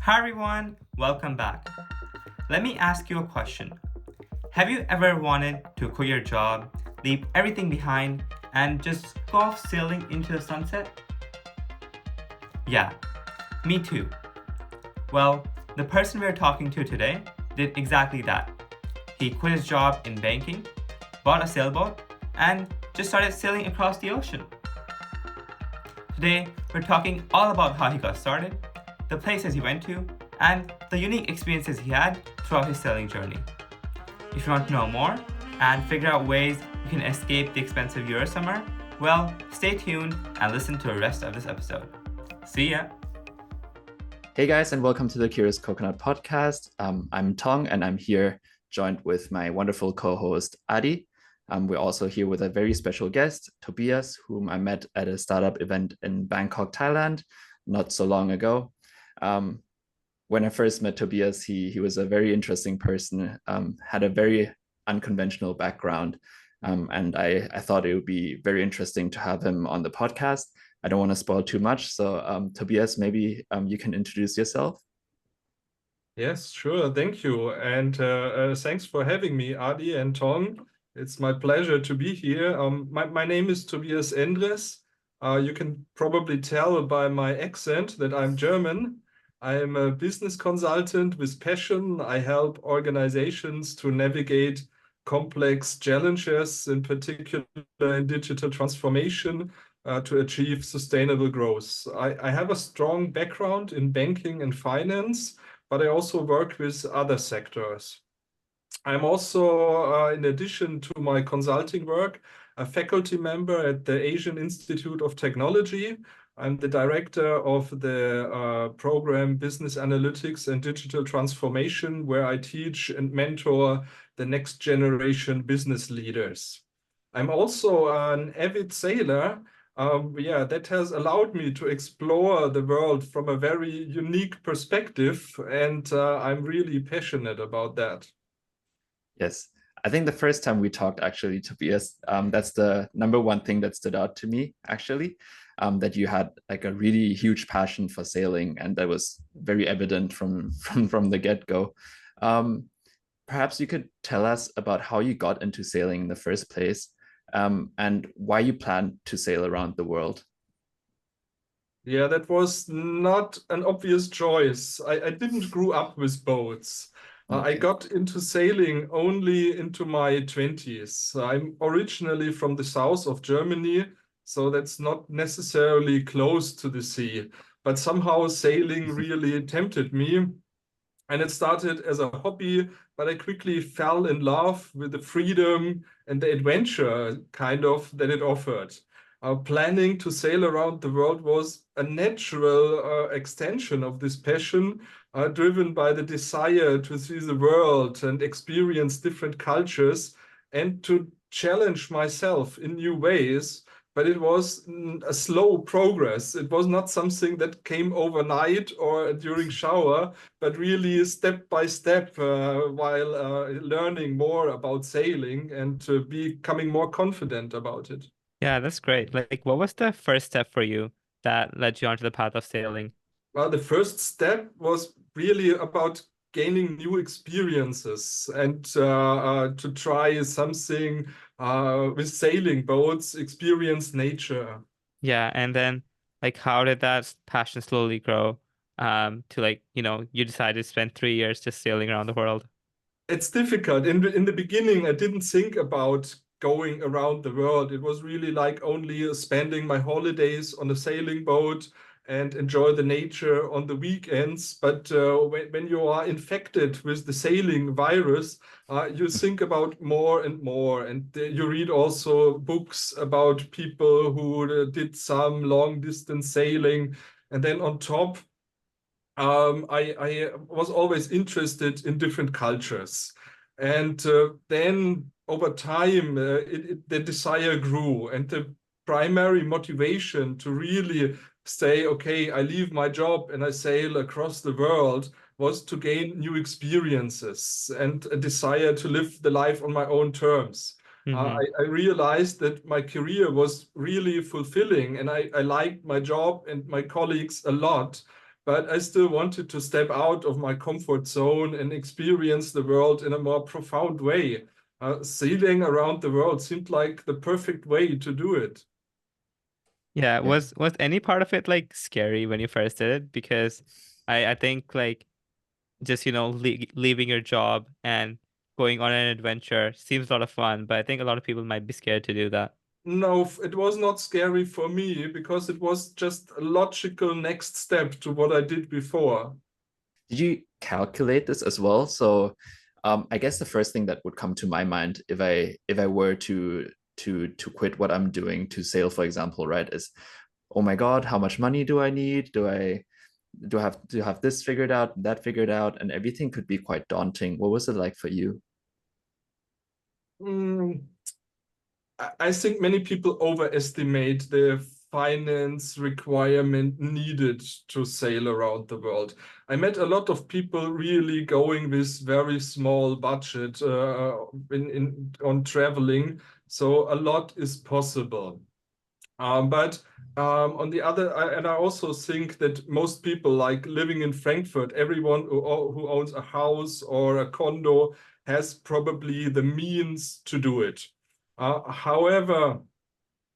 Hi everyone, welcome back. Let me ask you a question. Have you ever wanted to quit your job, leave everything behind, and just go off sailing into the sunset? Yeah, me too. Well, the person we're talking to today did exactly that. He quit his job in banking, bought a sailboat, and just started sailing across the ocean. Today, we're talking all about how he got started, the places he went to, and the unique experiences he had throughout his sailing journey. If you want to know more and figure out ways you can escape the expensive Euro summer, well, stay tuned and listen to the rest of this episode. See ya! Hey guys, and welcome to the Curious Coconut podcast. I'm Thong, and I'm here joined with my wonderful co-host Aadi. We're also here with a very special guest, Tobias, whom I met at a startup event in Bangkok, Thailand, not so long ago. When I first met Tobias, he was a very interesting person, had a very unconventional background, and I thought it would be very interesting to have him on the podcast. I don't want to spoil too much, so Tobias, maybe you can introduce yourself. Yes, sure. Thank you. And thanks for having me, Aadi and Thong. It's my pleasure to be here. My name is Tobias Endress. You can probably tell by my accent that I'm German. I'm a business consultant with passion. I help organizations to navigate complex challenges, in particular in digital transformation, to achieve sustainable growth. I have a strong background in banking and finance, but I also work with other sectors. I'm also, in addition to my consulting work, a faculty member at the Asian Institute of Technology. I'm the director of the program Business Analytics and Digital Transformation, where I teach and mentor the next generation business leaders. I'm also an avid sailor. That has allowed me to explore the world from a very unique perspective, and I'm really passionate about that. Yes, I think the first time we talked, actually, Tobias, that's the number one thing that stood out to me, actually, that you had like a really huge passion for sailing, and that was very evident from the get-go. Perhaps you could tell us about how you got into sailing in the first place, and why you plan to sail around the world. Yeah, that was not an obvious choice. I didn't grow up with boats. I Okay. got into sailing only into my 20s. I'm originally from the south of Germany, so that's not necessarily close to the sea. But somehow sailing really tempted me. And it started as a hobby, but I quickly fell in love with the freedom and the adventure kind of that it offered. Planning to sail around the world was a natural extension of this passion, driven by the desire to see the world and experience different cultures and to challenge myself in new ways. But it was a slow progress. It was not something that came overnight or during shower, but really step by step, while learning more about sailing and becoming more confident about it. Yeah, that's great. Like, what was the first step for you that led you onto the path of sailing? Well, the first step was really about gaining new experiences and to try something with sailing boats, experience nature. Yeah, and then like how did that passion slowly grow to like, you decided to spend 3 years just sailing around the world? It's difficult. In the beginning, I didn't think about going around the world. It was really like only spending my holidays on a sailing boat and enjoy the nature on the weekends. But when you are infected with the sailing virus, you think about more and more. And you read also books about people who did some long distance sailing. And then on top, I was always interested in different cultures. And then over time, the desire grew, and the primary motivation to really say, okay, I leave my job and I sail across the world was to gain new experiences and a desire to live the life on my own terms. Mm-hmm. I realized that my career was really fulfilling and I liked my job and my colleagues a lot, but I still wanted to step out of my comfort zone and experience the world in a more profound way. Sailing around the world seemed like the perfect way to do it. Yeah, Yeah. was any part of it like scary when you first did it? Because I think like just leaving your job and going on an adventure seems a lot of fun, but I think a lot of people might be scared to do that. No, it was not scary for me because it was just a logical next step to what I did before. Did you calculate this as well? So I guess the first thing that would come to my mind if I were to quit what I'm doing to sail, for example, right, is, oh my God, how much money do I need? Do I have to have this figured out, that figured out, and everything could be quite daunting. What was it like for you? Mm, I think many people overestimate the finance requirement needed to sail around the world. I met a lot of people really going with very small budget on traveling, so a lot is possible. But on the other, and I also think that most people like living in Frankfurt, everyone who owns a house or a condo has probably the means to do it. However,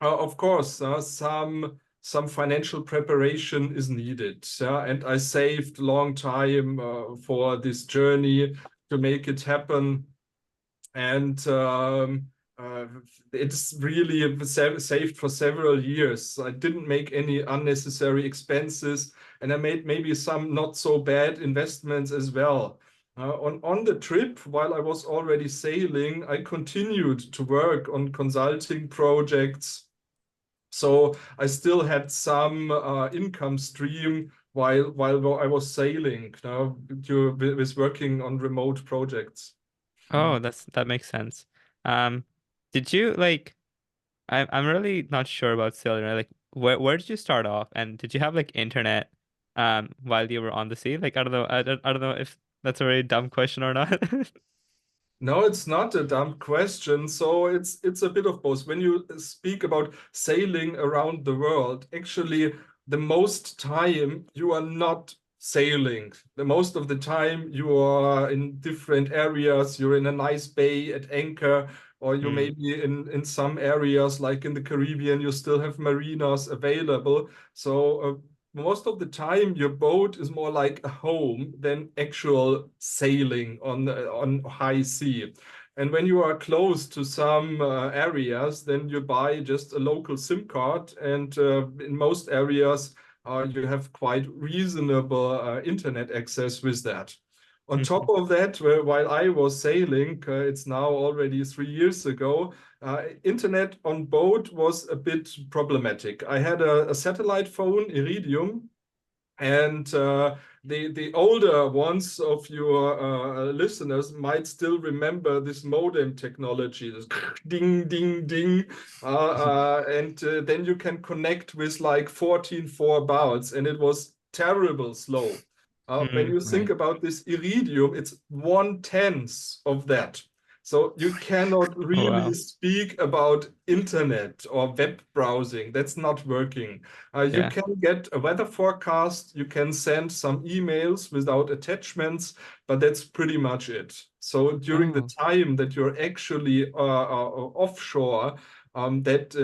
of course, some financial preparation is needed, and I saved long time for this journey to make it happen, and uh, it's really saved for several years. I didn't make any unnecessary expenses, and I made maybe some not so bad investments as well. On the trip, while I was already sailing, I continued to work on consulting projects. So I still had some income stream while I was sailing, with working on remote projects. Oh, that makes sense. Um, did you like I'm really not sure about sailing, right? Like where did you start off, and did you have like internet while you were on the sea? Like I don't know if that's a very dumb question or not. No, it's not a dumb question. So it's a bit of both. When you speak about sailing around the world, actually the most time you are not sailing. The most of the time you are in different areas. You're in a nice bay at anchor, or you may Hmm. be in some areas like in the Caribbean, you still have marinas available. So most of the time your boat is more like a home than actual sailing on high sea. And when you are close to some areas, then you buy just a local SIM card, and in most areas you have quite reasonable internet access with that. On top of that, while I was sailing, it's now already 3 years ago, internet on boat was a bit problematic. I had a satellite phone, Iridium, and the older ones of your listeners might still remember this modem technology, this ding, ding, ding. And then you can connect with like 14.4 baud, and it was terrible slow. When Hmm. you think Right. about this Iridium, it's 1/10 of that. So you cannot Oh really wow. speak about internet or web browsing. That's not working. You Yeah. can get a weather forecast, you can send some emails without attachments, but that's pretty much it. So during the Oh. time that you're actually offshore, that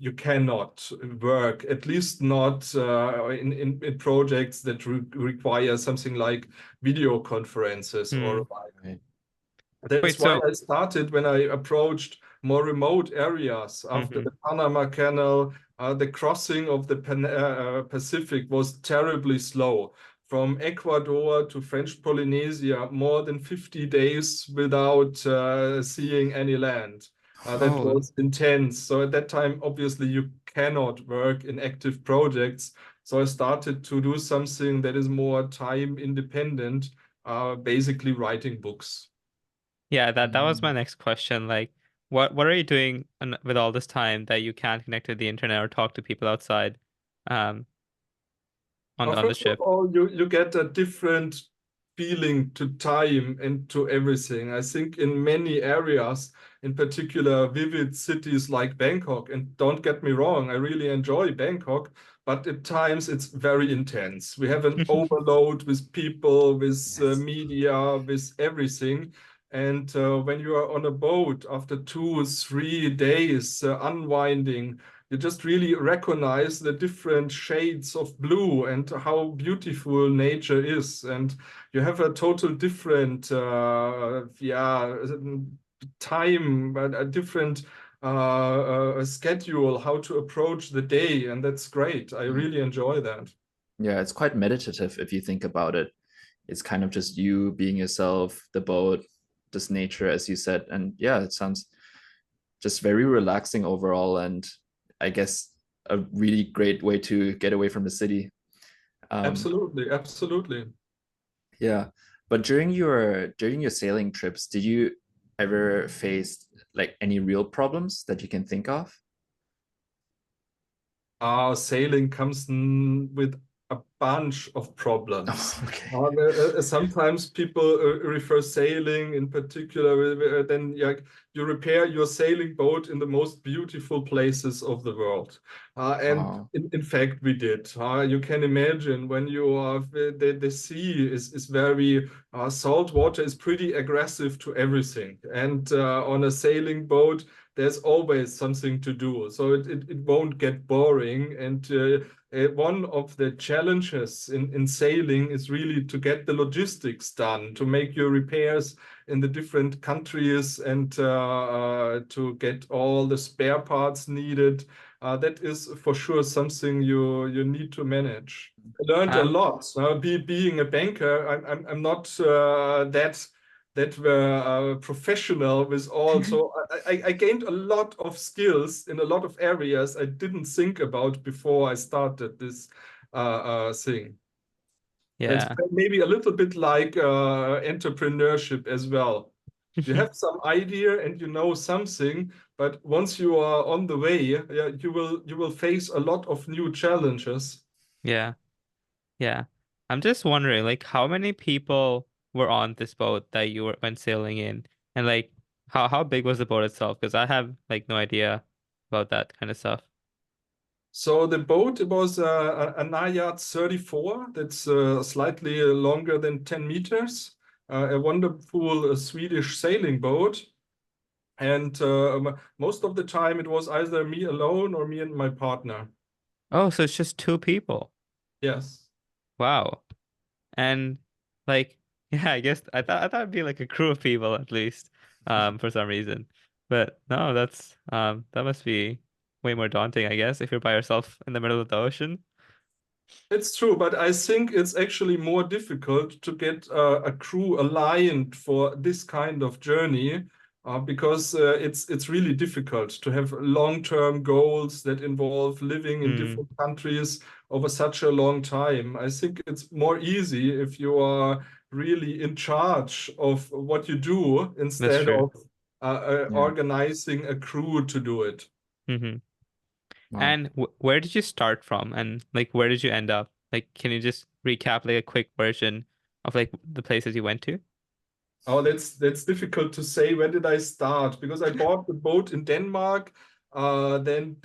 you cannot work, at least not in projects that require something like video conferences or. Hmm. Right. That's Wait, why so I started when I approached more remote areas after mhm. the Panama Canal. The crossing of the Pacific was terribly slow. From Ecuador to French Polynesia, more than 50 days without seeing any land. That Oh, was intense. So at that time, obviously, you cannot work in active projects. So I started to do something that is more time independent, basically writing books. yeah, that was my Mm. next question. Like, what are you doing with all this time that you can't connect to the internet or talk to people outside, um, on the First of ship? all, you get a different feeling to time and to everything. I think in many areas, in particular vivid cities like Bangkok, and don't get me wrong, I really enjoy Bangkok, but at times it's very intense. We have an overload with people, with Yes. media, with everything. And when you are on a boat after 2 or 3 days unwinding, you just really recognize the different shades of blue and how beautiful nature is. And you have a total different, time, a different a schedule, how to approach the day. And that's great. I Mm. really enjoy that. Yeah, it's quite meditative if you think about it. It's kind of just you being yourself, the boat, just nature, as you said. And yeah, it sounds just very relaxing overall. And I guess a really great way to get away from the city. Absolutely, absolutely. Yeah. But during your sailing trips, did you ever face like any real problems that you can think of? Sailing comes with a bunch of problems. Oh, okay. Sometimes people refer sailing in particular, then yeah, you repair your sailing boat in the most beautiful places of the world. And Wow. in fact, we did. You can imagine when you are, the sea is very, salt water is pretty aggressive to everything. And on a sailing boat, there's always something to do. So it won't get boring. And one of the challenges in sailing is really to get the logistics done, to make your repairs in the different countries and to get all the spare parts needed. That is for sure something you need to manage. I learned a Um, lot. Being a banker, I'm not that were professional with all. So I gained a lot of skills in a lot of areas I didn't think about before I started this thing. It's yeah. maybe a little bit like entrepreneurship as well. You have some idea and you know something, but once you are on the way, yeah, you will face a lot of new challenges. Yeah. Yeah. I'm just wondering, like, how many people were on this boat that you went sailing in? And like how big was the boat itself? Because I have like no idea about that kind of stuff. So the boat it was a Nayat 34. That's slightly longer than 10 meters. A wonderful Swedish sailing boat. And most of the time it was either me alone or me and my partner. Oh, so it's just two people. Yes. Wow. And like, yeah, I guess I thought it'd be like a crew of people at least, for some reason. But no, that must be way more daunting, I guess, if you're by yourself in the middle of the ocean. It's true, but I think it's actually more difficult to get a crew aligned for this kind of journey because it's really difficult to have long-term goals that involve living in Hmm, different countries over such a long time. I think it's more easy if you are really in charge of what you do that's instead true. of Yeah. organizing a crew to do it. Hmm. Wow. And w where did you start from, and like where did you end up? Like, can you just recap like a quick version of like the places you went to? Oh, that's difficult to say. When did I start? Because I bought the boat in Denmark, then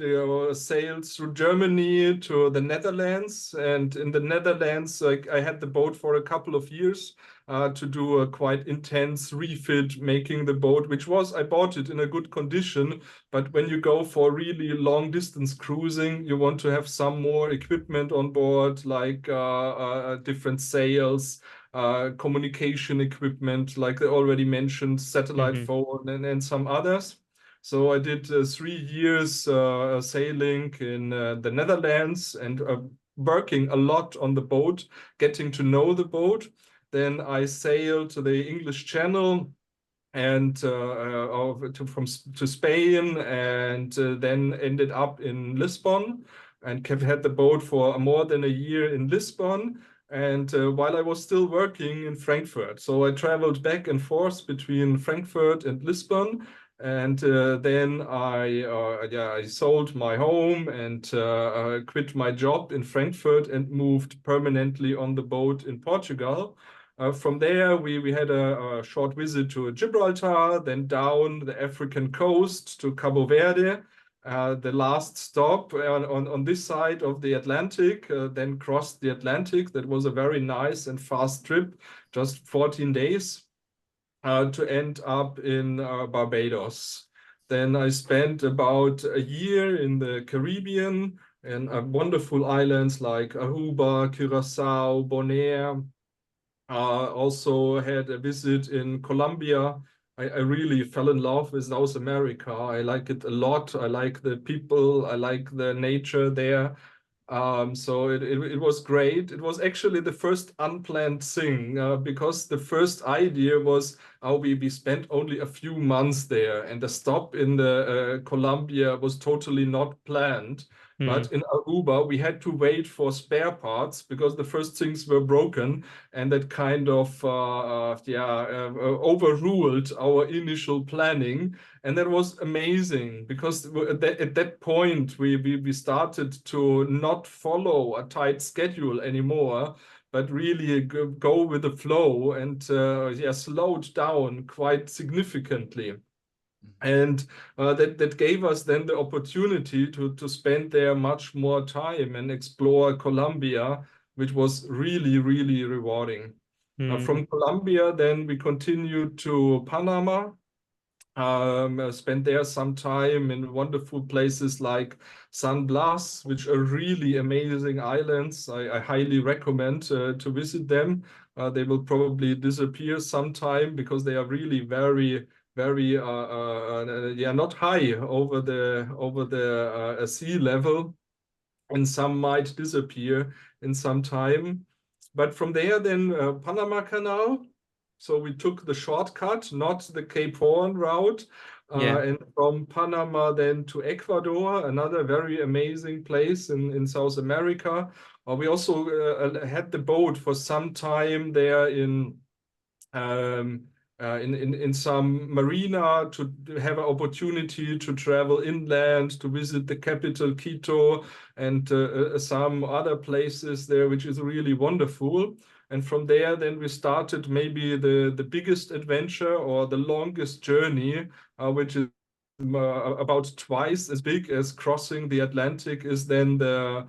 sailed through Germany to the Netherlands, and in the Netherlands, like I had the boat for a couple of years to do a quite intense refit, making the boat, which was I bought it in a good condition. But when you go for really long distance cruising, you want to have some more equipment on board, like different sails communication equipment, like I already mentioned, satellite Hmm. phone and some others. So I did 3 years sailing in the Netherlands and working a lot on the boat, getting to know the boat. Then I sailed to the English Channel and to Spain, and then ended up in Lisbon, and had the boat for more than a year in Lisbon. And while I was still working in Frankfurt, so I traveled back and forth between Frankfurt and Lisbon. And then I sold my home and quit my job in Frankfurt and moved permanently on the boat in Portugal. From there, we had a short visit to Gibraltar, then down the African coast to Cabo Verde. the last stop on this side of the Atlantic, then crossed the Atlantic. That was a very nice and fast trip, just 14 days, to end up in Barbados. Then I spent about a year in the Caribbean and wonderful islands like Aruba, Curacao, Bonaire. Also had a visit in Colombia. I really fell in love with South America. I like it a lot. I like the people. I like the nature there. So it was great. It was actually the first unplanned thing because the first idea was we spent only a few months there, and the stop in the Colombia was totally not planned. But in Aruba, we had to wait for spare parts because the first things were broken, and that kind of overruled our initial planning. And that was amazing because at that point we started to not follow a tight schedule anymore, but really go with the flow and slowed down quite significantly. And that gave us then the opportunity to spend there much more time and explore Colombia, which was really, really rewarding. From Colombia, then we continued to Panama. Spent there some time in wonderful places like San Blas, which are really amazing islands. I highly recommend to visit them. They will probably disappear sometime because they are really very, very, not high over the sea level, and some might disappear in some time. But from there, then Panama Canal. So we took the shortcut, not the Cape Horn route. And from Panama then to Ecuador, another very amazing place in South America. We also had the boat for some time there in some marina to have an opportunity to travel inland, to visit the capital Quito and some other places there, which is really wonderful. And from there, then we started maybe the biggest adventure or the longest journey, which is about twice as big as crossing the Atlantic, is then the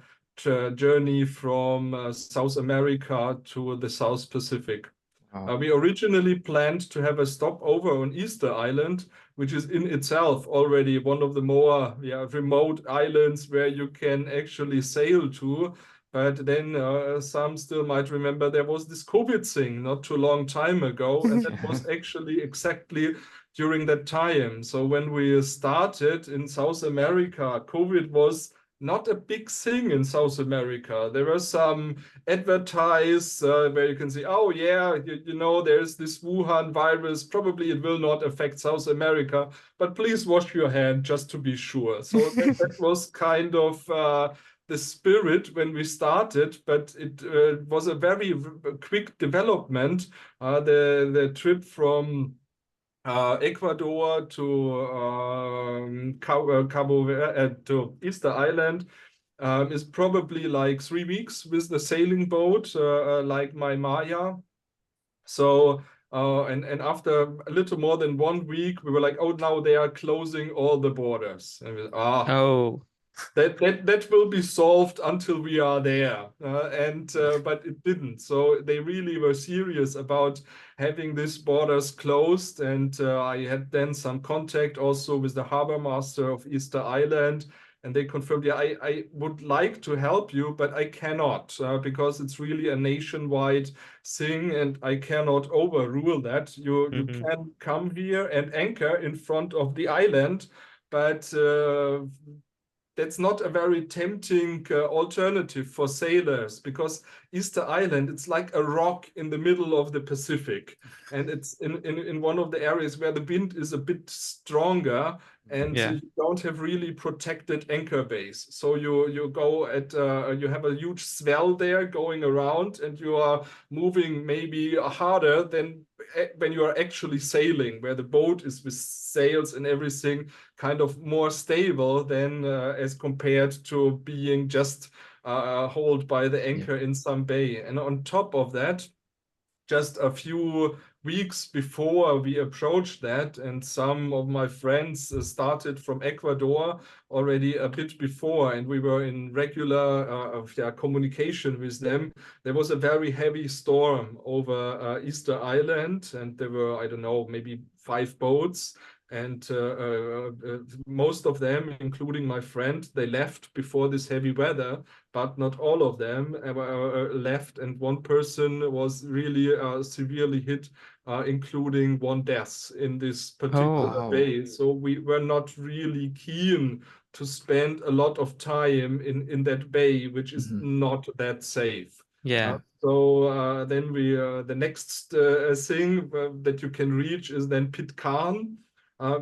journey from South America to the South Pacific. Wow. We originally planned to have a stopover on Easter Island, which is in itself already one of the more remote islands where you can actually sail to. But then some still might remember there was this COVID thing not too long time ago, and that was actually exactly during that time. So when we started in South America, COVID was not a big thing in South America. There were some advertise where you can see, oh yeah, you know, there's this Wuhan virus. Probably it will not affect South America, but please wash your hand just to be sure. So that was kind of the spirit when we started, but it was a very quick development. The trip from Ecuador to to Easter Island is probably like 3 weeks with the sailing boat, like my Maya. So and after a little more than 1 week, we were like, oh, now they are closing all the borders. And Oh. that will be solved until we are there, but it didn't. So they really were serious about having these borders closed, and I had then some contact also with the harbor master of Easter Island, and they confirmed, yeah, I would like to help you, but I cannot because it's really a nationwide thing, and I cannot overrule that. You can come here and anchor in front of the island, but that's not a very tempting alternative for sailors, because Easter Island, it's like a rock in the middle of the Pacific, and it's in one of the areas where the wind is a bit stronger, and you don't have really protected anchor base. So you go at you have a huge swell there going around, and you are moving maybe harder than when you are actually sailing, where the boat is with sails and everything kind of more stable than as compared to being just hauled by the anchor in some bay. And on top of that, just a few weeks before we approached that, and some of my friends started from Ecuador already a bit before, and we were in regular communication with them. There was a very heavy storm over Easter Island, and there were, I don't know, maybe 5 boats. And most of them, including my friend, they left before this heavy weather, but not all of them left. And one person was really severely hit, including 1 death in this particular Wow. bay. So we were not really keen to spend a lot of time in that bay, which is not that safe. Yeah. So then the next thing that you can reach is then Pitcairn.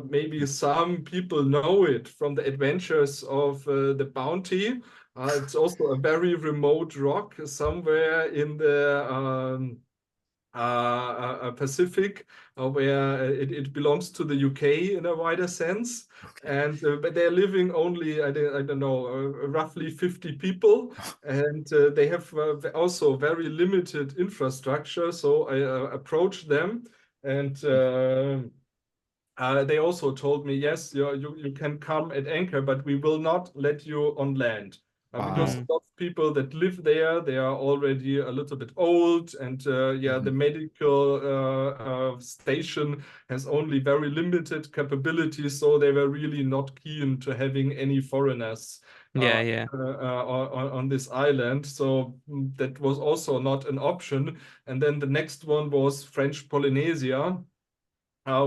Maybe some people know it from the adventures of the Bounty. It's also a very remote rock somewhere in the Pacific, where it belongs to the UK in a wider sense. Okay. And but they're living only, I don't know, roughly 50 people, and they have also very limited infrastructure. So I approached them, and they also told me, yes, you can come at anchor, but we will not let you on land. Because Wow. a lot of people that live there, they are already a little bit old, and the medical station has only very limited capabilities, so they were really not keen to having any foreigners Yeah. on this island. So that was also not an option. And then the next one was French Polynesia,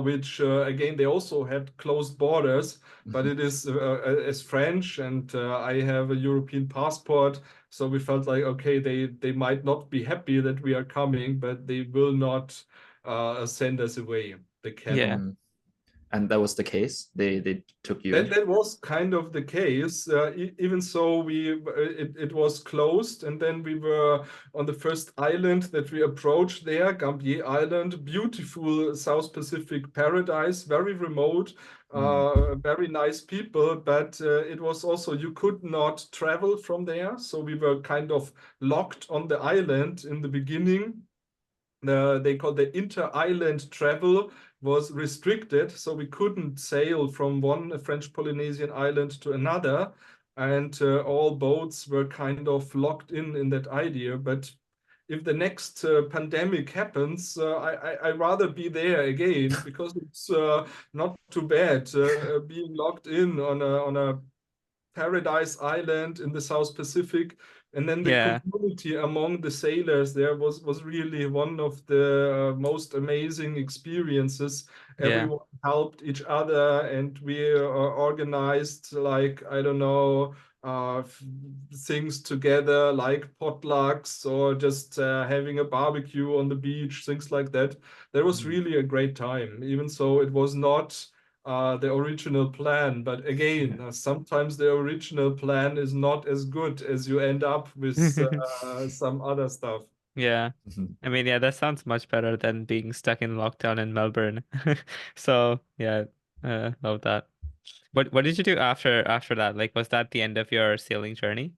which again they also had closed borders, but it is as French, and I have a European passport, so we felt like, okay, they might not be happy that we are coming, but they will not send us away. They cannot. And that was the case. They took you in. That was kind of the case, even so it was closed, and then we were on the first island that we approached there, Gambier Island, beautiful South Pacific paradise, very remote, very nice people, but it was also, you could not travel from there, so we were kind of locked on the island in the beginning. They called the inter-island travel was restricted, so we couldn't sail from one French Polynesian island to another, and all boats were kind of locked in that idea. But if the next pandemic happens, I rather be there again, because it's not too bad being locked in on a Paradise Island in the South Pacific. And then the Yeah. community among the sailors there was really one of the most amazing experiences. Yeah. Everyone helped each other, and we organized, like, I don't know, things together, like potlucks, or just having a barbecue on the beach, things like that. That was really a great time, even so it was not the original plan. But again, sometimes the original plan is not as good as you end up with some other stuff. Yeah. I mean, yeah, that sounds much better than being stuck in lockdown in Melbourne. So yeah, love that. What did you do after that? Like, was that the end of your sailing journey?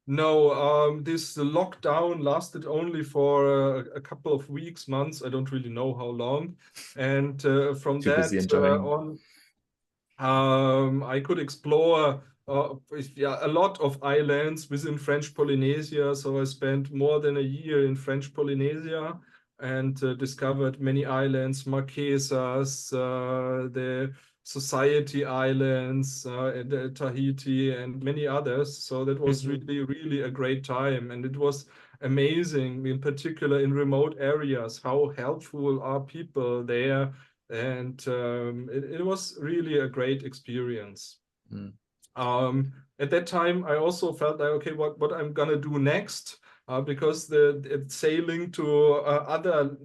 No, this lockdown lasted only for a couple of weeks, months. I don't really know how long. And from Too busy that enjoying. on, I could explore a lot of islands within French Polynesia. So I spent more than a year in French Polynesia, and discovered many islands, Marquesas, the Society Islands, and Tahiti, and many others. So that was really, really a great time. And it was amazing, in particular in remote areas, how helpful are people there. And it was really a great experience. At that time, I also felt like, okay, what I'm gonna do next, because the sailing to other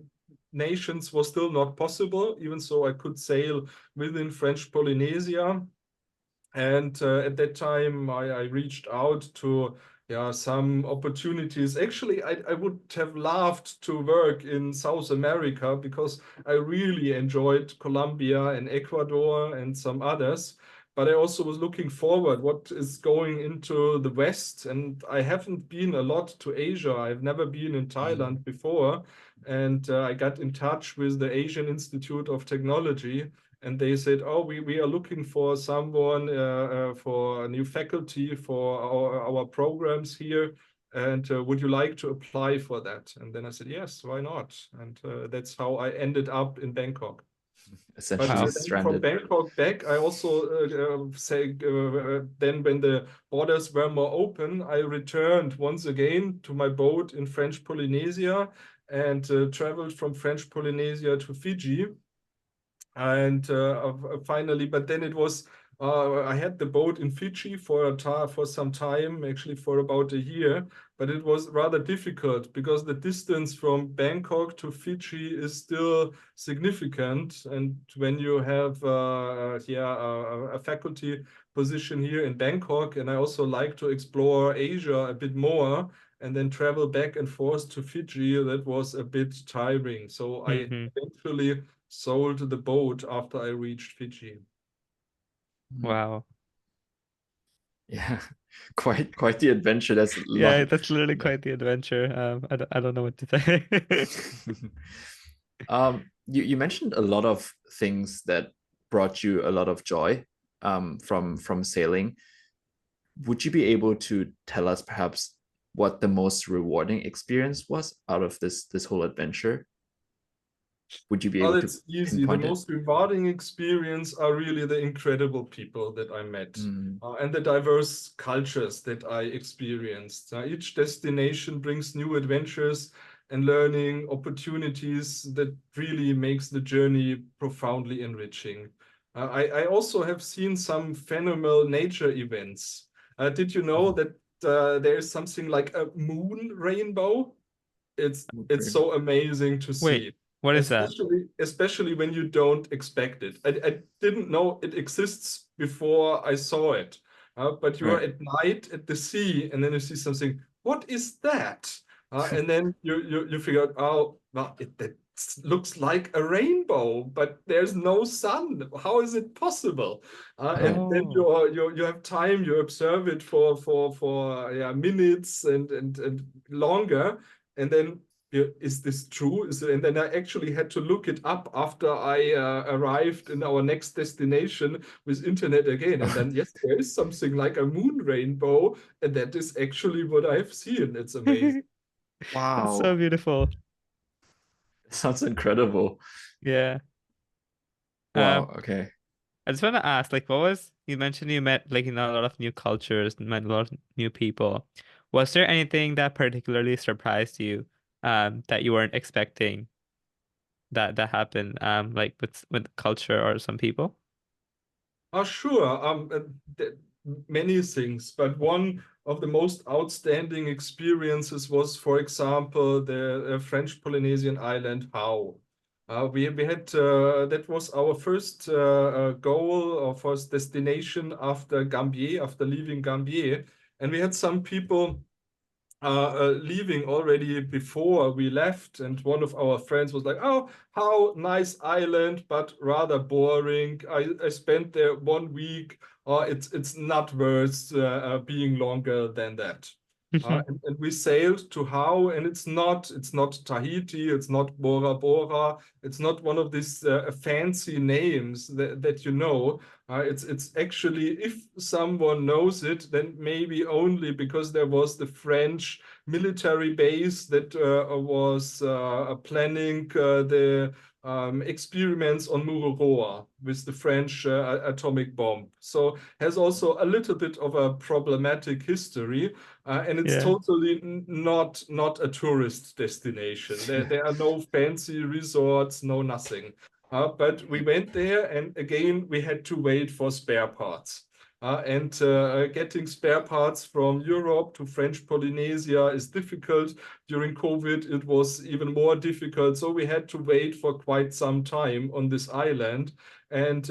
nations was still not possible, even so I could sail within French Polynesia. And at that time, I reached out to some opportunities. Actually, I would have loved to work in South America, because I really enjoyed Colombia and Ecuador and some others. But I also was looking forward what is going into the West. And I haven't been a lot to Asia. I've never been in Thailand before. and I got in touch with the Asian Institute of Technology, and they said, "Oh, we are looking for someone for a new faculty for our programs here, and would you like to apply for that?" And then I said, "Yes, why not?" And that's how I ended up in Bangkok. But Essentially Wow. then from stranded. Bangkok back, I also say then when the borders were more open, I returned once again to my boat in French Polynesia and traveled from French Polynesia to Fiji. And finally, but then it was I had the boat in Fiji for for some time, actually for about a year, but it was rather difficult because the distance from Bangkok to Fiji is still significant. And when you have a faculty position here in Bangkok, and I also like to explore Asia a bit more and then travel back and forth to Fiji, that was a bit tiring. So I Hmm. eventually sold the boat after I reached Fiji. Wow. Yeah, quite the adventure. That's Yeah, long. that's literally quite the adventure. I don't know what to say. You mentioned a lot of things that brought you a lot of joy from sailing. Would you be able to tell us perhaps what the most rewarding experience was out of this whole adventure? Would you be Well, able to it's easy. The pinpoint it? most rewarding experience are really the incredible people that I met Mm. and the diverse cultures that I experienced. Each destination brings new adventures and learning opportunities that really makes the journey profoundly enriching. I also have seen some phenomenal nature events. Did you know Oh, that there is something like a moon rainbow? It's rainbow. so amazing to Wait, see, what is that? especially when you don't expect it. I didn't know it exists before I saw it. But you are Right. at night at the sea, and then you see something. What is that? And then you figure out, oh, well, that looks like a rainbow, but there's no sun. How is it possible? And Right. then Oh. you have time. You observe it for yeah, minutes and longer, and then is this true? And then I actually had to look it up after I arrived in our next destination with internet again. And then, yes, there is something like a moon rainbow, and that is actually what I've seen. It's amazing. That's so Wow. beautiful. Sounds incredible. Yeah. Um, Wow. Okay. I just want to ask, like, you mentioned you met, like, a lot of new cultures, met a lot of new people. Was there anything that particularly surprised you, that you weren't expecting that happened, like with culture or some people? Sure. Many things, but one of the most outstanding experiences was, for example, the French Polynesian island Hao. We had that was our first goal or first destination after Gambier, after leaving Gambier, and we had some people leaving already before we left, and one of our friends was like, "Oh, how nice island, but rather boring. I spent there 1 week. It's not worth being longer than that." And we sailed to Hao, and it's not Tahiti, it's not Bora Bora, it's not one of these fancy names that you know. It's actually, if someone knows it, then maybe only because there was the French military base that was planning the experiments on Mururoa with the French atomic bomb. So has also a little bit of a problematic history, and it's Yeah. totally not a tourist destination. There are no fancy resorts, no nothing. But we went there, and again, we had to wait for spare parts. And getting spare parts from Europe to French Polynesia is difficult. During COVID, it was even more difficult. So we had to wait for quite some time on this island. And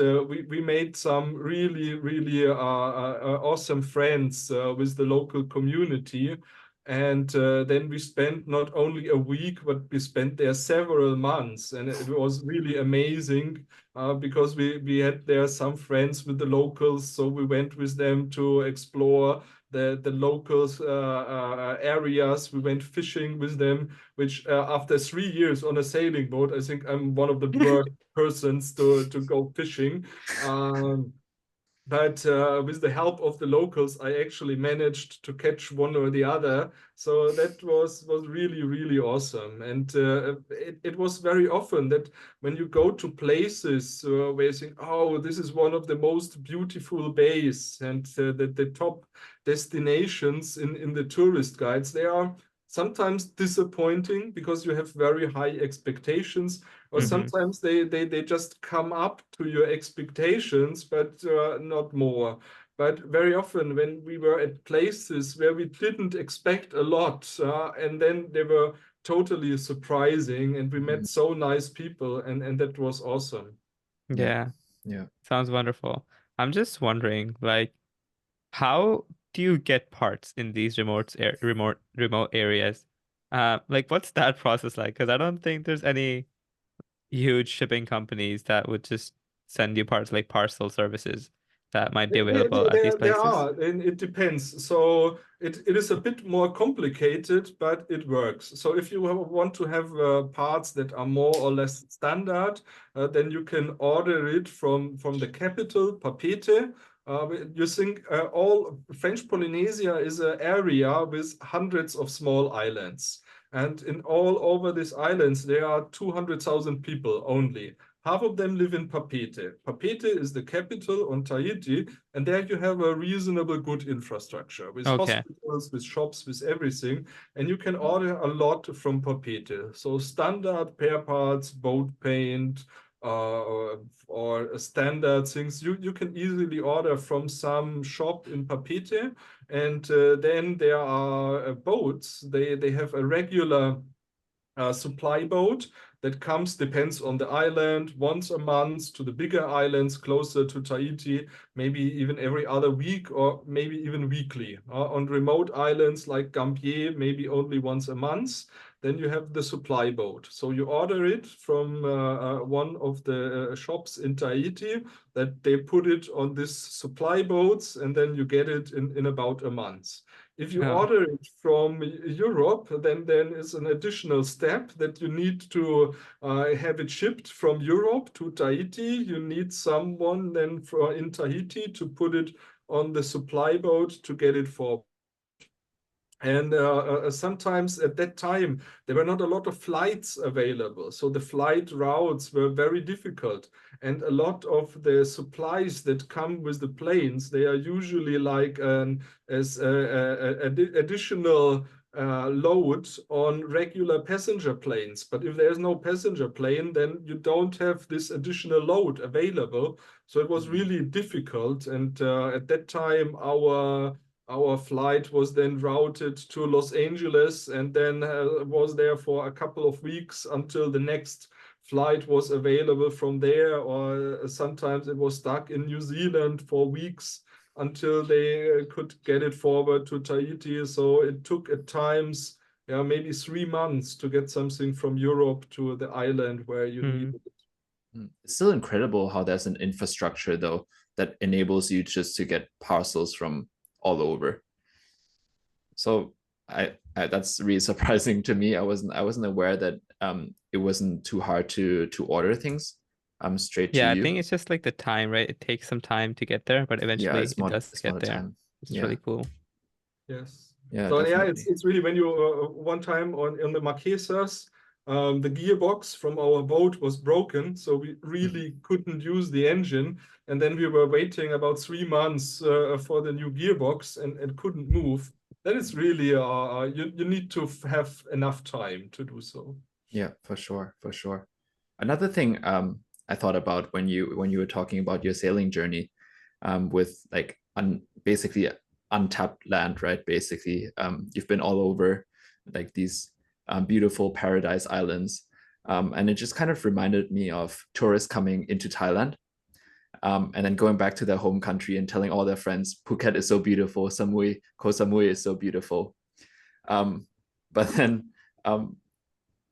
we made some really awesome friends with the local community. And then we spent not only a week, but we spent there several months. And it was really amazing because we had there some friends with the locals. So we went with them to explore the locals areas. We went fishing with them, which after 3 years on a sailing boat, I think I'm one of the worst persons to go fishing. But with the help of the locals, I actually managed to catch one or the other. So that was really, really awesome. And it was very often that when you go to places where you think, oh, this is one of the most beautiful bays and the top destinations in the tourist guides, they are sometimes disappointing because you have very high expectations, or sometimes they just come up to your expectations, but not more. But very often when we were at places where we didn't expect a lot, and then they were totally surprising, and we met so nice people, and that was awesome. Yeah, Yeah. sounds wonderful. I'm just wondering, like, how do you get parts in these remote areas? Like, what's that process like? Because I don't think there's any huge shipping companies that would just send you parts, like parcel services that might be available at these There places. are, and it depends. So it is a bit more complicated, but it works. So if you want to have parts that are more or less standard, then you can order it from the capital, Papeete. You think all French Polynesia is an area with hundreds of small islands. And in all over these islands, there are 200,000 people only. Half of them live in Papeete. Papeete is the capital on Tahiti, and there you have a reasonable good infrastructure with Okay. hospitals, with shops, with everything. And you can order a lot from Papeete. So standard spare parts, boat paint, or standard things you can easily order from some shop in Papeete. And then there are boats. They have a regular supply boat that comes, depends on the island, once a month to the bigger islands closer to Tahiti, maybe even every other week or maybe even weekly. On remote islands like Gambier, maybe only once a month. Then you have the supply boat. So you order it from one of the shops in Tahiti, that they put it on this supply boats, and then you get it in about a month. If you Oh. order it from Europe, then there is an additional step that you need to have it shipped from Europe to Tahiti. You need someone then in Tahiti to put it on the supply boat to get it for. And sometimes at that time, there were not a lot of flights available. So the flight routes were very difficult. And a lot of the supplies that come with the planes, they are usually like as additional load on regular passenger planes. But if there's no passenger plane, then you don't have this additional load available. So it was really difficult. And at that time, our flight was then routed to Los Angeles, and then was there for a couple of weeks until the next flight was available from there, or sometimes it was stuck in New Zealand for weeks until they could get it forward to Tahiti. So it took at times, yeah, maybe 3 months to get something from Europe to the island where you Hmm. needed it. It's still incredible how there's an infrastructure though that enables you just to get parcels from all over. So I that's really surprising to me. I wasn't aware that it wasn't too hard to order things straight to Yeah, I you. think it's just like the time, right? It takes some time to get there, but Yeah, eventually it does it's more get the there. time. It's really Yeah, cool. Yes. yeah, So yeah, definitely. it's really when you one time on the Marquesas, the gearbox from our boat was broken, so we really couldn't use the engine, and then we were waiting about 3 months for the new gearbox and couldn't move. That is really you need to have enough time to do so. Yeah, for sure, for sure. Another thing I thought about when you were talking about your sailing journey, with like basically untapped land, right? Basically, you've been all over like these beautiful paradise islands, and it just kind of reminded me of tourists coming into Thailand, and then going back to their home country and telling all their friends Phuket is so beautiful, Samui, Koh Samui is so beautiful. Um, but then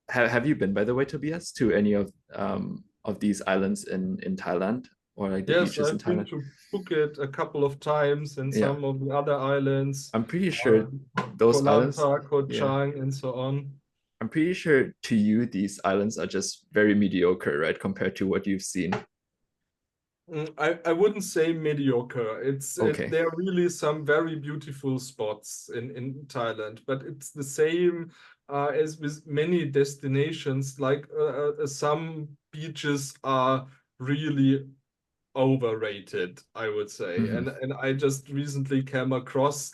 have you been, by the way, Tobias, to any of these islands in Thailand? or like the Yes, beaches in I've been Thailand? to Phuket a couple of times and Yeah, some of the other islands, I'm pretty uh, sure those Koh islands, Lanta, Koh yeah, Chang, and so on. I'm pretty sure to you these islands are just very mediocre, right, compared to what you've seen. I wouldn't say mediocre. Okay. There are really some very beautiful spots in Thailand, but it's the same as with many destinations. Like some beaches are really overrated, I would say. Hmm. And I just recently came across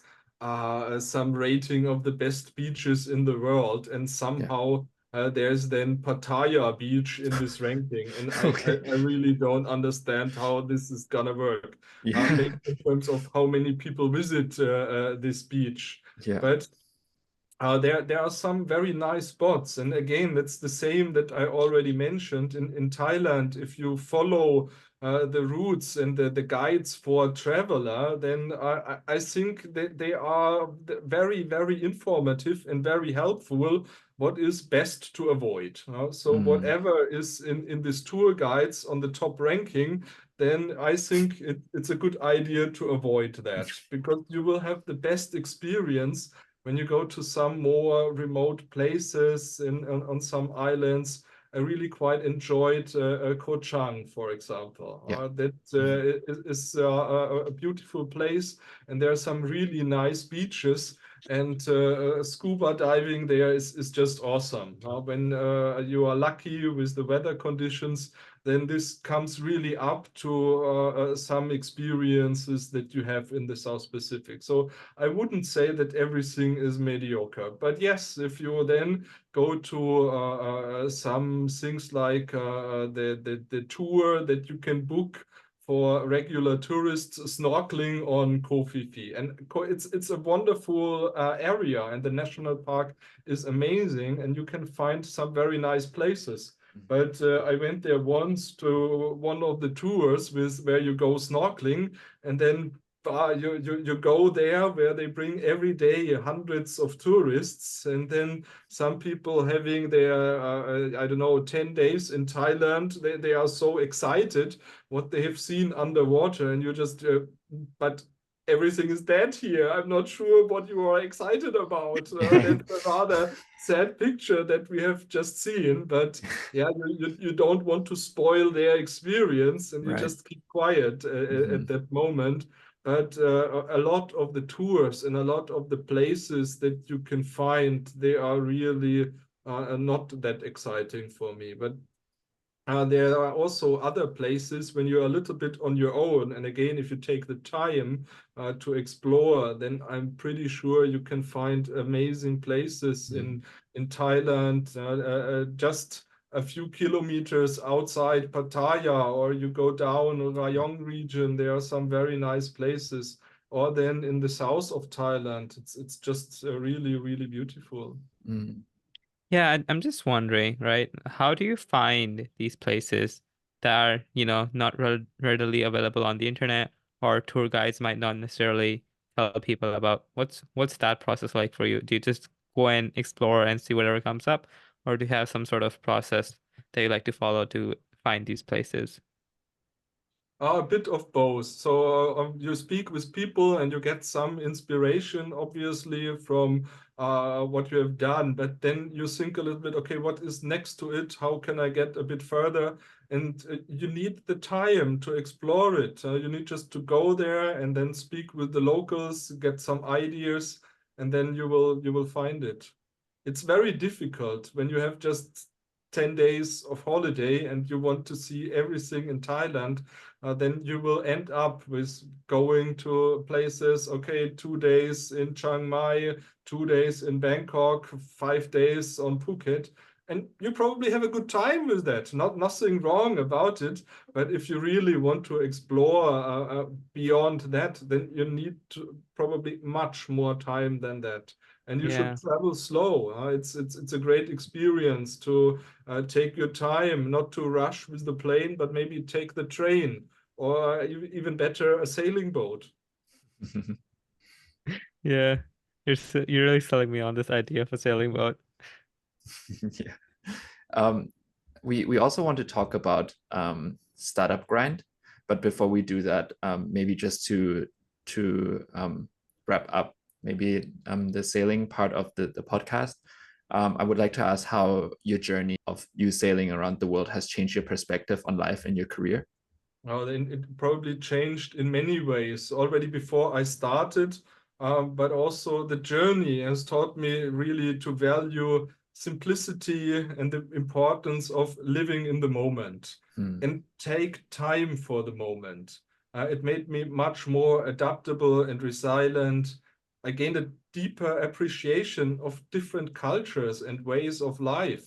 some rating of the best beaches in the world, and Yeah. somehow there's then Pattaya Beach in this ranking, and Okay. I really don't understand how this is gonna work. Yeah. Maybe in terms of how many people visit this beach, Yeah. but there are some very nice spots. And again, that's the same that I already mentioned in Thailand. If you follow the routes and the guides for traveler, then I think that they are very, very informative and very helpful. What is best to avoid? So Mm. whatever is in these tour guides on the top ranking, then I think it's a good idea to avoid that, because you will have the best experience when you go to some more remote places on some islands. I really quite enjoyed Koh Chang, for example. Yeah. That Mhm. is a beautiful place, and there are some really nice beaches. And scuba diving there is just awesome. When you are lucky with the weather conditions, then this comes really up to some experiences that you have in the South Pacific. So I wouldn't say that everything is mediocre, but yes, if you then go to some things like the tour that you can book for regular tourists snorkeling on Koh Phi Phi, and it's a wonderful area, and the national park is amazing, and you can find some very nice places. But I went there once to one of the tours with where you go snorkeling, and then you go there where they bring every day hundreds of tourists, and then some people having their I don't know, 10 days in Thailand, they are so excited what they have seen underwater, and you just but everything is dead here. I'm not sure what you are excited about. That's a rather sad picture that we have just seen, but yeah, you don't want to spoil their experience, and you Right. just keep quiet at Hmm. that moment. But a lot of the tours and a lot of the places that you can find, they are really not that exciting for me. But there are also other places when you're a little bit on your own. And again, if you take the time to explore, then I'm pretty sure you can find amazing places in Thailand, just a few kilometers outside Pattaya, or you go down Rayong region, there are some very nice places. Or then in the south of Thailand, it's just really, really beautiful. Mm. Yeah, I'm just wondering, right? How do you find these places that are, not readily available on the internet, or tour guides might not necessarily tell people about? What's that process like for you? Do you just go and explore and see whatever comes up, or do you have some sort of process that you like to follow to find these places? A bit of both. So you speak with people and you get some inspiration, obviously, from what you have done. But then you think a little bit, okay, what is next to it? How can I get a bit further? And you need the time to explore it. You need just to go there and then speak with the locals, get some ideas, and then you will find it. It's very difficult when you have just 10 days of holiday and you want to see everything in Thailand. Then you will end up with going to places, okay, 2 days in Chiang Mai, 2 days in Bangkok, 5 days on Phuket. And you probably have a good time with that. Nothing wrong about it. But if you really want to explore beyond that, then you need to probably much more time than that. And you should Yeah. travel slow. It's a great experience to take your time, not to rush with the plane, but maybe take the train, or even better, a sailing boat. Yeah. You're really selling me on this idea of a sailing boat. Yeah. Um, we also want to talk about startup grind. But before we do that, maybe just to wrap up maybe the sailing part of the podcast, I would like to ask how your journey of you sailing around the world has changed your perspective on life and your career. Well, then it probably changed in many ways already before I started, but also the journey has taught me really to value simplicity and the importance of living in the moment and take time for the moment. It made me much more adaptable and resilient. I gained a deeper appreciation of different cultures and ways of life.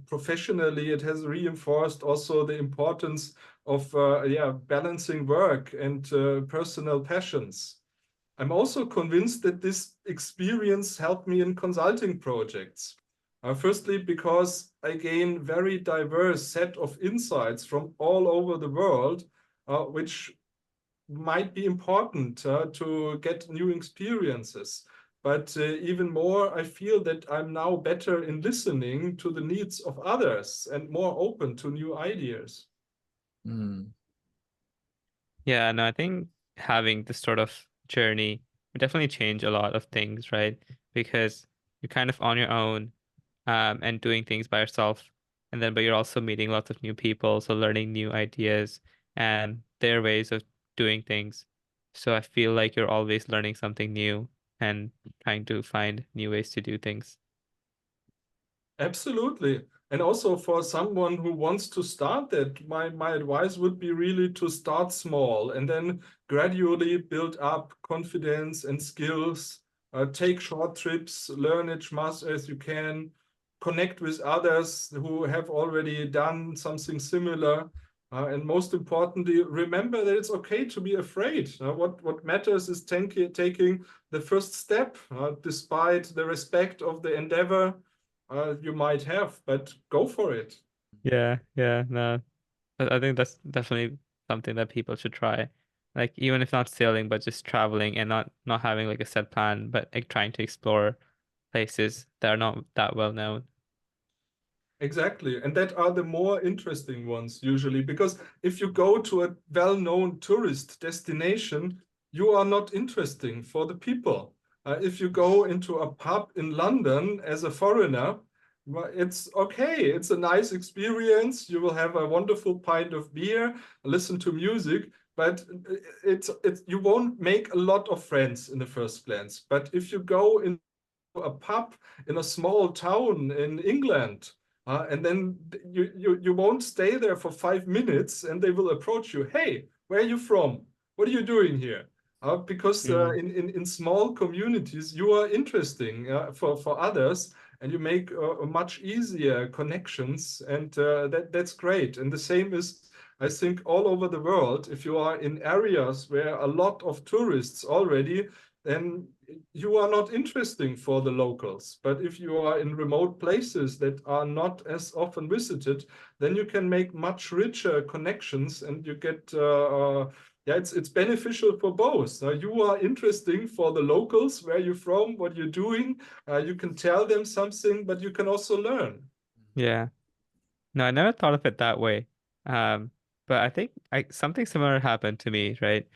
Professionally, it has reinforced also the importance of balancing work and personal passions. I'm also convinced that this experience helped me in consulting projects. Firstly, because I gain very diverse set of insights from all over the world, which might be important to get new experiences. But even more, I feel that I'm now better in listening to the needs of others and more open to new ideas. Mm. Yeah, no, I think having this sort of journey would definitely change a lot of things, right? Because you're kind of on your own, and doing things by yourself. And then, but you're also meeting lots of new people, so learning new ideas and their ways of doing things. So I feel like you're always learning something new and trying to find new ways to do things. Absolutely. And also for someone who wants to start that, my advice would be really to start small and then gradually build up confidence and skills. Take short trips, learn as much as you can, connect with others who have already done something similar. And most importantly, remember that it's okay to be afraid. What matters is taking the first step, despite the respect of the endeavor you might have, but go for it. Yeah, no. I think that's definitely something that people should try. Like even if not sailing, but just traveling and not having like a set plan, but like trying to explore places that are not that well known. Exactly. And that are the more interesting ones usually, because if you go to a well-known tourist destination, you are not interesting for the people. If you go into a pub in London as a foreigner, well, it's okay. It's a nice experience. You will have a wonderful pint of beer, listen to music, but it's you won't make a lot of friends in the first glance. But if you go into a pub in a small town in England, and then you won't stay there for 5 minutes and they will approach you. Hey, where are you from? What are you doing here? Because in small communities, you are interesting for others and you make much easier connections. And that's great. And the same is, I think, all over the world. If you are in areas where a lot of tourists already, then you are not interesting for the locals. But if you are in remote places that are not as often visited, then you can make much richer connections and you get it's beneficial for both. You are interesting for the locals, where you're from, what you're doing. You can tell them something, but you can also learn. Yeah. No, I never thought of it that way. Um, but I think something similar happened to me, right?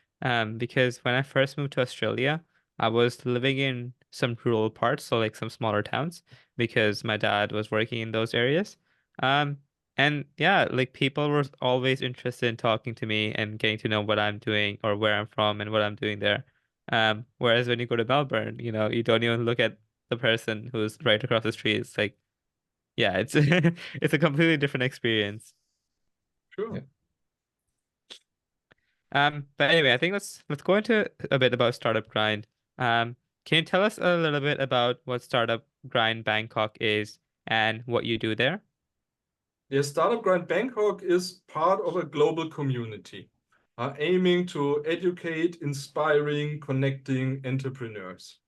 Because when I first moved to Australia, I was living in some rural parts, so like some smaller towns, because my dad was working in those areas. Um, and yeah, like people were always interested in talking to me and getting to know what I'm doing or where I'm from and what I'm doing there. Whereas when you go to Melbourne, you don't even look at the person who's right across the street. It's like, yeah, it's it's a completely different experience. Sure. But anyway, I think let's go into a bit about Startup Grind. Can you tell us a little bit about what Startup Grind Bangkok is and what you do there? Yes, Startup Grind Bangkok is part of a global community aiming to educate, inspiring, connecting entrepreneurs.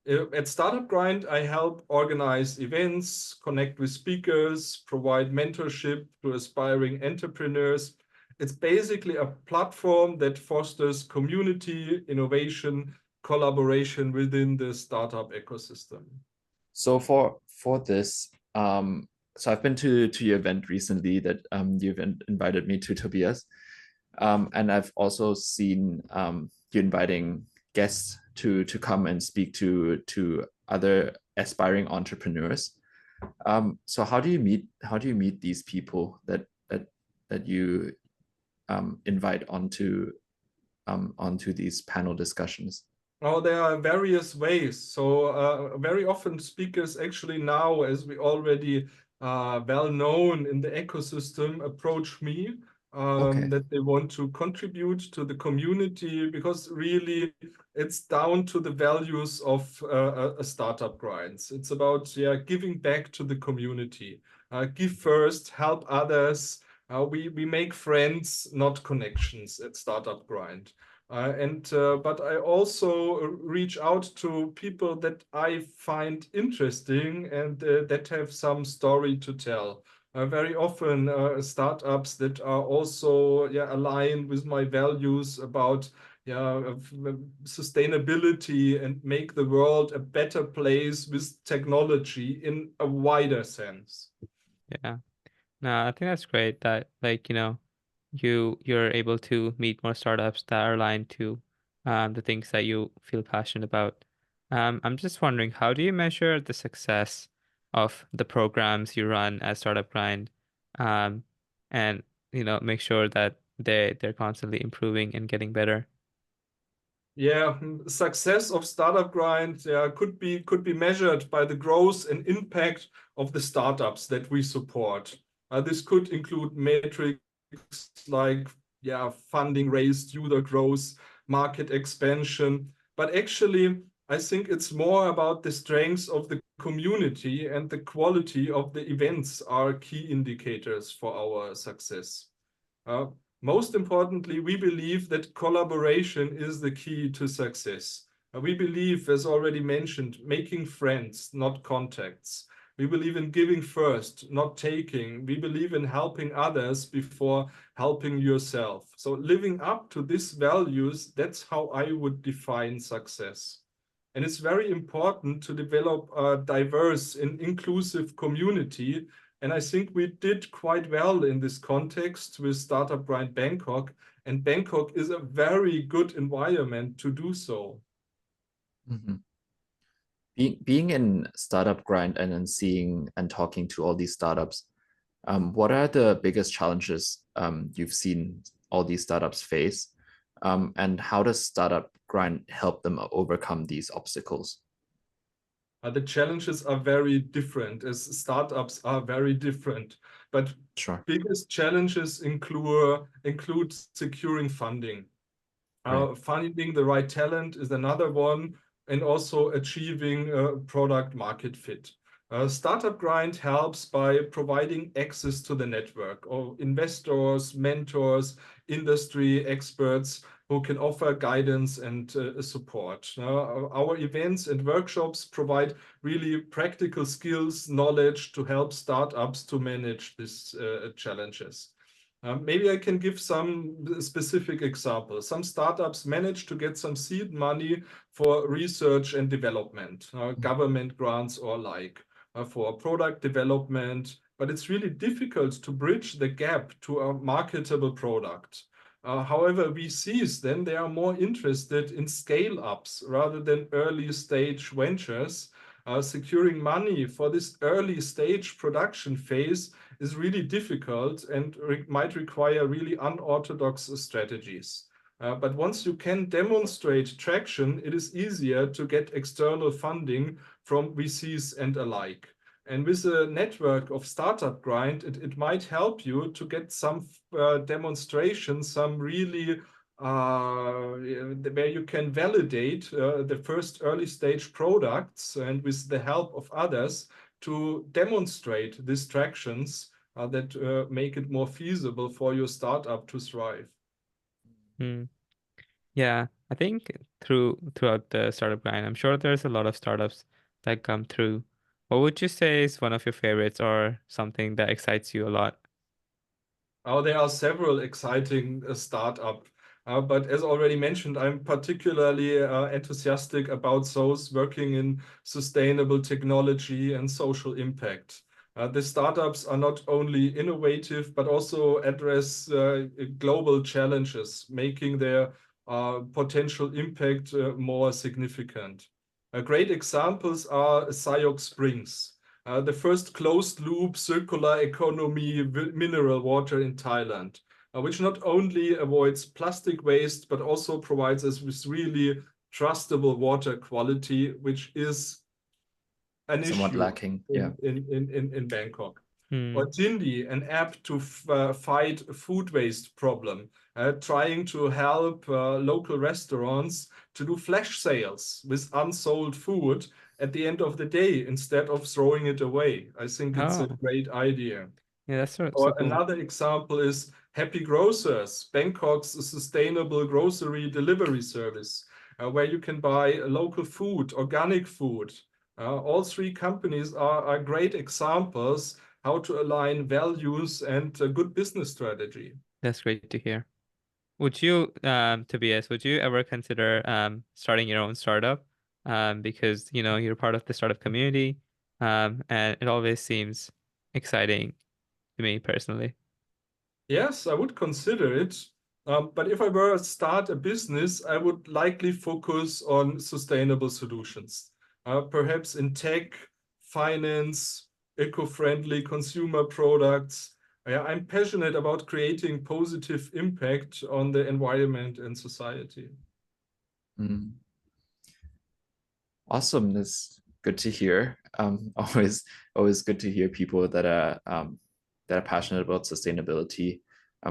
At Startup Grind, I help organize events, connect with speakers, provide mentorship to aspiring entrepreneurs. It's basically a platform that fosters community, innovation, collaboration within the startup ecosystem. So for this So I've been to your event recently that you've invited me to, Tobias. And I've also seen you inviting guests to come and speak to other aspiring entrepreneurs. So how do you meet these people that you invite onto these panel discussions? Oh, there are various ways. So very often speakers actually now, as we already well known in the ecosystem, approach me Okay. that they want to contribute to the community, because really it's down to the values of a startup grinds. It's about giving back to the community. Give first, help others. We make friends, not connections at Startup Grind. But I also reach out to people that I find interesting and that have some story to tell. Very often startups that are also aligned with my values about sustainability and make the world a better place with technology in a wider sense. Yeah. No, I think that's great that, like, you're able to meet more startups that are aligned to the things that you feel passionate about. I'm just wondering, how do you measure the success of the programs you run at Startup Grind, um, and make sure that they're constantly improving and getting better? Yeah, success of Startup Grind could be measured by the growth and impact of the startups that we support. This could include metrics like funding raised, user growth, market expansion. But actually, I think it's more about the strengths of the community, and the quality of the events are key indicators for our success. Uh, Most importantly, we believe that collaboration is the key to success. We believe, as already mentioned, making friends, not contacts. We believe in giving first, not taking. We believe in helping others before helping yourself. So living up to these values, that's how I would define success. And it's very important to develop a diverse and inclusive community. And I think we did quite well in this context with Startup Grind Bangkok. And Bangkok is a very good environment to do so. Mhm. Being in Startup Grind and then seeing and talking to all these startups, what are the biggest challenges you've seen all these startups face? And how does Startup Grind help them overcome these obstacles? The challenges are very different, as startups are very different. But Sure. biggest challenges include securing funding. Right. Finding the right talent is another one, and also achieving product market fit. Startup Grind helps by providing access to the network of investors, mentors, industry experts who can offer guidance and support. Our events and workshops provide really practical skills, knowledge to help startups to manage these challenges. Maybe I can give some specific examples. Some startups manage to get some seed money for research and development, government grants or like, for product development, but it's really difficult to bridge the gap to a marketable product. However, VCs then they are more interested in scale-ups rather than early stage ventures. Securing money for this early stage production phase is really difficult and might require really unorthodox strategies. But once you can demonstrate traction, it is easier to get external funding from VCs and alike. And with a network of Startup Grind, it might help you to get some demonstration, some really where you can validate the first early stage products, and with the help of others to demonstrate these tractions that make it more feasible for your startup to thrive. Hmm. Yeah, I think throughout the startup grind, I'm sure there's a lot of startups that come through. What would you say is one of your favorites or something that excites you a lot? Oh, there are several exciting startup, but as already mentioned, I'm particularly enthusiastic about those working in sustainable technology and social impact. The startups are not only innovative, but also address global challenges, making their potential impact more significant. Great examples are Sayok Springs, the first closed-loop circular economy mineral water in Thailand, which not only avoids plastic waste, but also provides us with really trustable water quality, which is an Somewhat issue lacking. Yeah. in Bangkok. Or Hmm. Jindy, an app to fight food waste problem, trying to help local restaurants to do flash sales with unsold food at the end of the day instead of throwing it away. I think it's a Oh, great idea. yeah, that's so Or cool. another example is Happy Grocers, Bangkok's sustainable grocery delivery service, where you can buy local food, organic food. All three companies are great examples how to align values and a good business strategy. That's great to hear. Would you, Tobias, would you ever consider starting your own startup? Because you're part of the startup community, and it always seems exciting to me personally. Yes, I would consider it. But if I were to start a business, I would likely focus on sustainable solutions, perhaps in tech, finance, eco-friendly consumer products. I'm passionate about creating positive impact on the environment and society. Mm. Awesome. That's good to hear. Always good to hear people that are passionate about sustainability.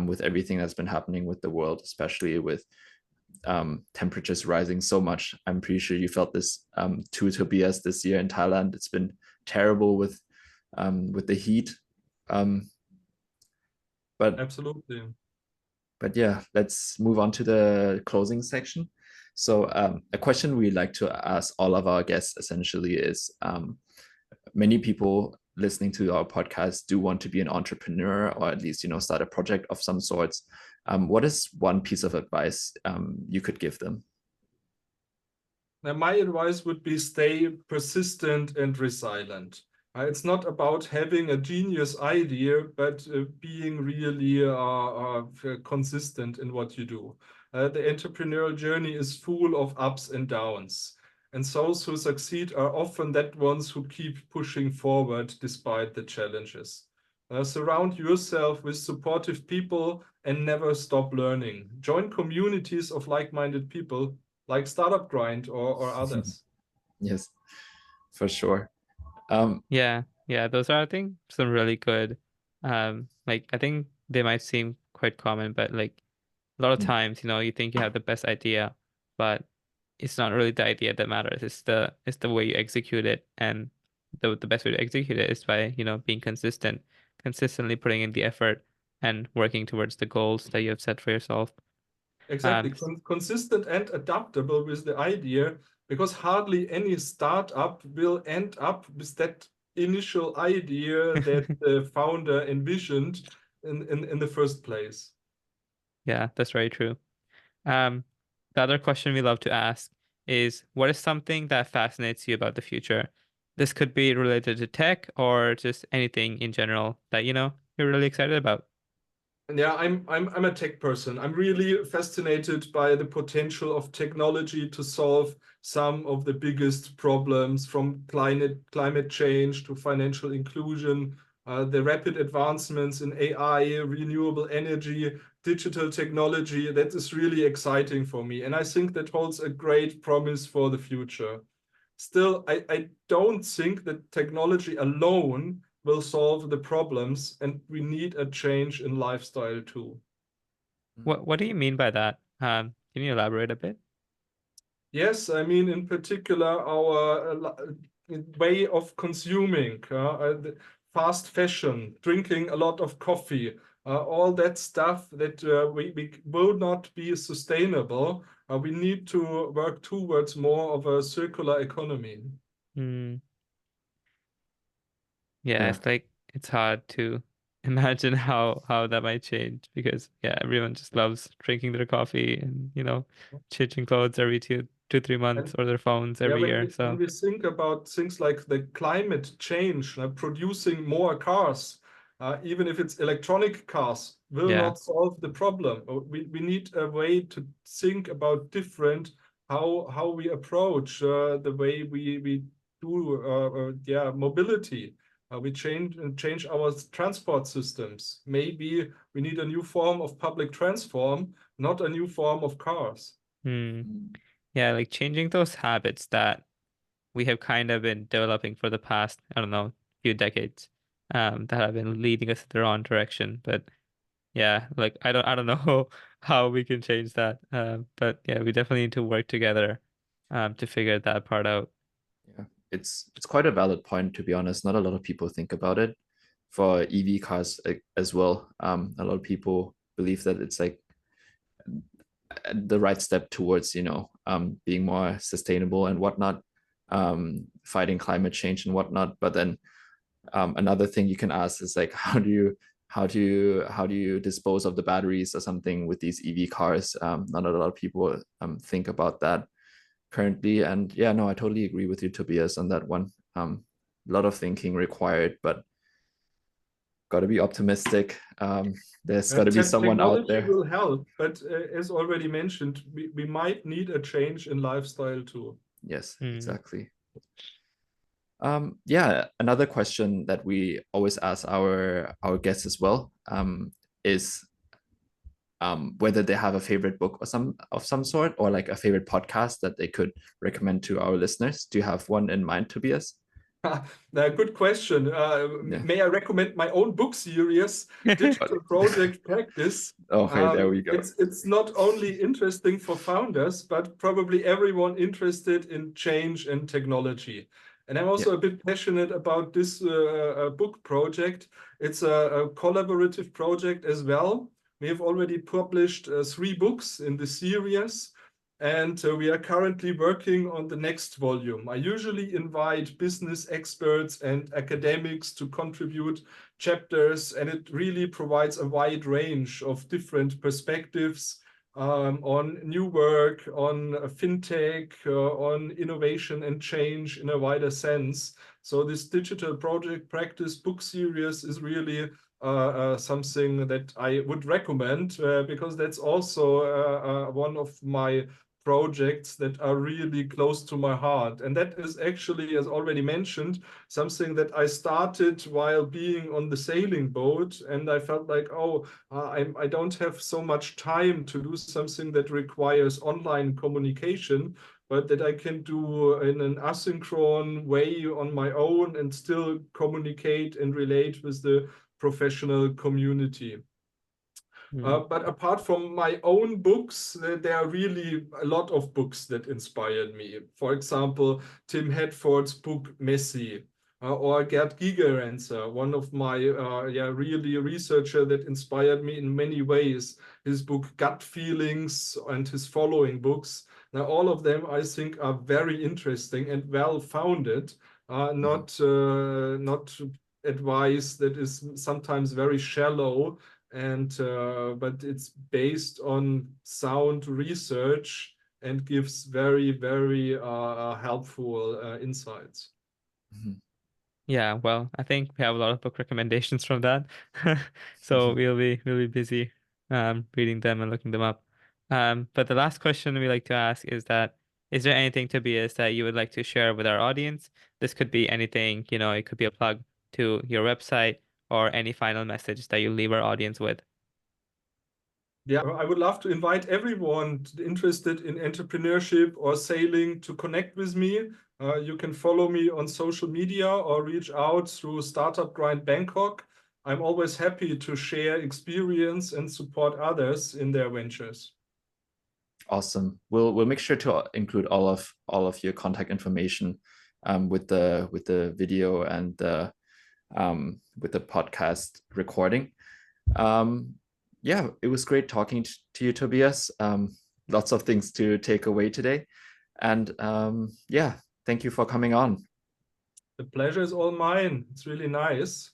With everything that's been happening with the world, especially with temperatures rising so much. I'm pretty sure you felt this too, Tobias, this year in Thailand. It's been terrible with the heat. Um, but Absolutely. but yeah, let's move on to the closing section. So a question we like to ask all of our guests essentially is many people listening to our podcast do want to be an entrepreneur or at least start a project of some sorts. What is one piece of advice you could give them? Now, my advice would be stay persistent and resilient. It's not about having a genius idea, but being really consistent in what you do. The entrepreneurial journey is full of ups and downs. And those who succeed are often that ones who keep pushing forward despite the challenges. Surround yourself with supportive people and never stop learning. Join communities of like-minded people like Startup Grind or others. Yes, for sure. Um, Yeah, those are, I think, some really good. Like I think they might seem quite common, but like a lot of mm, times, you think you have the best idea, but it's not really the idea that matters. It's the way you execute it, and the best way to execute it is by, being consistent, consistently putting in the effort and working towards the goals that you have set for yourself. Exactly. Um, Consistent and adaptable with the idea, because hardly any startup will end up with that initial idea that the founder envisioned in the first place. yeah, that's very true. Um, the other question we love to ask is, what is something that fascinates you about the future? This could be related to tech or just anything in general that, you're really excited about. And yeah, I'm a tech person. I'm really fascinated by the potential of technology to solve some of the biggest problems, from climate change to financial inclusion, the rapid advancements in AI, renewable energy, digital technology. That is really exciting for me, and I think that holds a great promise for the future. Still, I don't think that technology alone will solve the problems, and we need a change in lifestyle too. What do you mean by that? Can you elaborate a bit? Yes, I mean, in particular, our way of consuming, the fast fashion, drinking a lot of coffee, all that stuff that we will not be sustainable. We need to work towards more of a circular economy. Hmm. Yeah, yeah. it's like it's hard to imagine how that might change because yeah, everyone just loves drinking their coffee and changing clothes every 2-3 months, or their phones every year. When So we think about things like the climate change, producing more cars, even if it's electronic cars, will yeah. not solve the problem. We need a way to think about different how we approach the way we do mobility. We change our transport systems. Maybe we need a new form of public transport, not a new form of cars. Yeah, like changing those habits that we have kind of been developing for the past, I don't know, few decades, that have been leading us in the wrong direction. But yeah, like I don't know how we can change that. But yeah, we definitely need to work together, to figure that part out. Yeah, it's quite a valid point, to be honest. Not a lot of people think about it for EV cars as well. A lot of people believe that it's like the right step towards, being more sustainable and whatnot, fighting climate change and whatnot. But then another thing you can ask is like, how do you dispose of the batteries or something with these EV cars? Not a lot of people think about that currently. And yeah, no, I totally agree with you, Tobias, on that one. A lot of thinking required, but got to be optimistic. There's got to be someone out Technology there. will help, but as already mentioned, we might need a change in lifestyle too. Yes, Hmm. exactly. Yeah, another question that we always ask our guests as well, is whether they have a favorite book or some sort, or like a favorite podcast that they could recommend to our listeners. Do you have one in mind, Tobias? Good question. Yeah. May I recommend my own book series, Digital Project Practice? Okay, there we go. It's not only interesting for founders, but probably everyone interested in change and technology. And I'm also a bit passionate about this book project. It's a collaborative project as well. We have already published 3 books in the series. And we are currently working on the next volume. I usually invite business experts and academics to contribute chapters, and it really provides a wide range of different perspectives on new work, on fintech, on innovation and change in a wider sense. So this digital project practice book series is really something that I would recommend because that's also one of my projects that are really close to my heart. And that is actually, as already mentioned, something that I started while being on the sailing boat. And I felt like, I don't have so much time to do something that requires online communication, but that I can do in an asynchronous way on my own and still communicate and relate with the professional community. But apart from my own books, there are really a lot of books that inspired me. For example, Tim Hadford's book Messy, or Gerd Gigerenzer, one of my really researcher that inspired me in many ways. His book Gut Feelings and his following books. Now, all of them I think are very interesting and well founded, not advice that is sometimes very shallow, and but it's based on sound research and gives very helpful insights. Yeah, well, I think we have a lot of book recommendations from that. So we'll be busy reading them and looking them up. But the last question we like to ask is that, is there anything, Tobias, that you would like to share with our audience? This could be anything, it could be a plug to your website or any final message that you leave our audience with. Yeah, I would love to invite everyone interested in entrepreneurship or sailing to connect with me. You can follow me on social media or reach out through Startup Grind Bangkok. I'm always happy to share experience and support others in their ventures. Awesome. We'll make sure to include all of your contact information with the video and with the podcast recording. Yeah, it was great talking to you, Tobias. Lots of things to take away today. And yeah, thank you for coming on. The pleasure is all mine. It's really nice.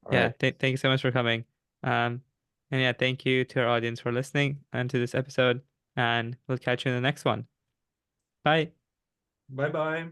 All Yeah, right. thank you so much for coming. And yeah, thank you to our audience for listening and to this episode. and we'll catch you in the next one. Bye. Bye bye.